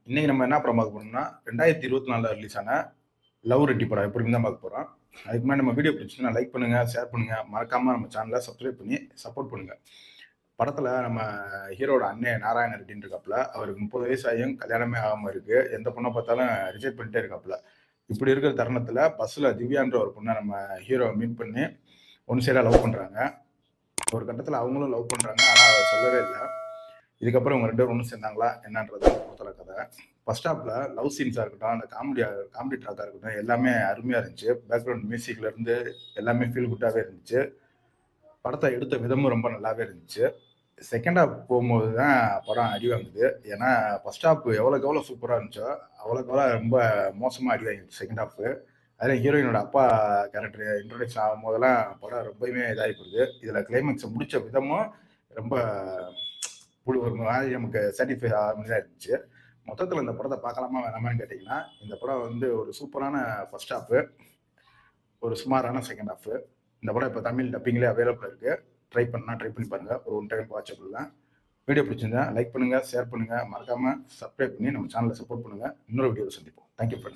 இன்னைக்கு நம்ம என்ன படம் பார்க்க போறோம்னா 2024 ரிலீஸ் ஆன லவ் ரெட்டி படம் எப்படி தான் பார்க்க போறோம். அதுக்கு முன்னாடி நம்ம வீடியோ பிடிச்சிங்கன்னா லைக் பண்ணுங்க, ஷேர் பண்ணுங்க, மறக்காம நம்ம சேனலை சப்ஸ்கிரைப் பண்ணி சப்போர்ட் பண்ணுங்க. படத்துல நம்ம ஹீரோட அண்ணன் நாராயண ரெட்டின்னு இருக்காப்புல. அவருக்கு 30 வயசு ஆகியும் கல்யாணமே ஆகாம இருக்கு. எந்த பொண்ணை பார்த்தாலும் ரிஜெக்ட் பண்ணிட்டே இருக்காப்புல. இப்படி இருக்கிற தருணத்துல பஸ்ல திவ்யான்ற ஒரு பொண்ணை நம்ம ஹீரோ மீட் பண்ணி ஒன் சைடா லவ் பண்றாங்க. ஒரு கட்டத்துல அவங்களும் லவ் பண்றாங்க. ஆனா அதை சொல்லவே இல்லை. இதுக்கப்புறம் இவங்க 2 பேரும் ஒன்று சேர்ந்தாங்களா என்னன்றது பொறுத்தல கதை. ஃபர்ஸ்ட் ஹாஃப்ல லவ் சீன்ஸாக இருக்கட்டும், அந்த காமெடி ட்ராக்காக இருக்கட்டும், எல்லாமே அருமையாக இருந்துச்சு. பேக்ரவுண்ட் மியூசிக்ல இருந்து எல்லாமே ஃபீல் குட்டாகவே இருந்துச்சு. படத்தை எடுத்த விதமும் ரொம்ப நல்லாவே இருந்துச்சு. செகண்ட் ஹாஃப் போகும்போது தான் படம் அடி வாங்குது. ஏன்னா ஃபர்ஸ்ட் ஹாஃப் எவ்வளோக்கு எவ்வளோ சூப்பராக இருந்துச்சோ அவ்வளோக்கு எவ்வளோ ரொம்ப மோசமாக அடி வாங்கிடுச்சு செகண்ட் ஹாஃப். அதில் ஹீரோயினோட அப்பா கேரக்டர் இன்ட்ரோடக்ஷன் ஆகும் போதெல்லாம் படம் ரொம்பவுமே இதாகி போகுது. இதில் கிளைமேக்ஸை முடித்த விதமும் ரொம்ப ஒரு மாதிரி நமக்கு சாட்டிஸ்ஃபை ஆகிற மாதிரி தான் இருந்துச்சு. மொத்தத்தில் இந்த படத்தை பார்க்கலாமா வேணாமான்னு கேட்டிங்கன்னா, இந்த படம் வந்து ஒரு சூப்பரான ஃபர்ஸ்ட் ஹாஃப், ஒரு சுமாரான செகண்ட் ஹாஃப். இந்த படம் இப்போ தமிழ் டப்பிங்லேயே அவைலபிள் இருக்குது. ட்ரை பண்ணி பாருங்கள். ஒரு ஒன் டைம் வாட்சபிள் தான். வீடியோ பிடிச்சிருந்தா லைக் பண்ணுங்கள், ஷேர் பண்ணுங்கள், மறக்காமல் சப்ஸ்கிரைப் பண்ணி நம்ம சேனலை சப்போர்ட் பண்ணுங்கள். இன்னொரு வீடியோவில் சந்திப்போம். Thank you friends.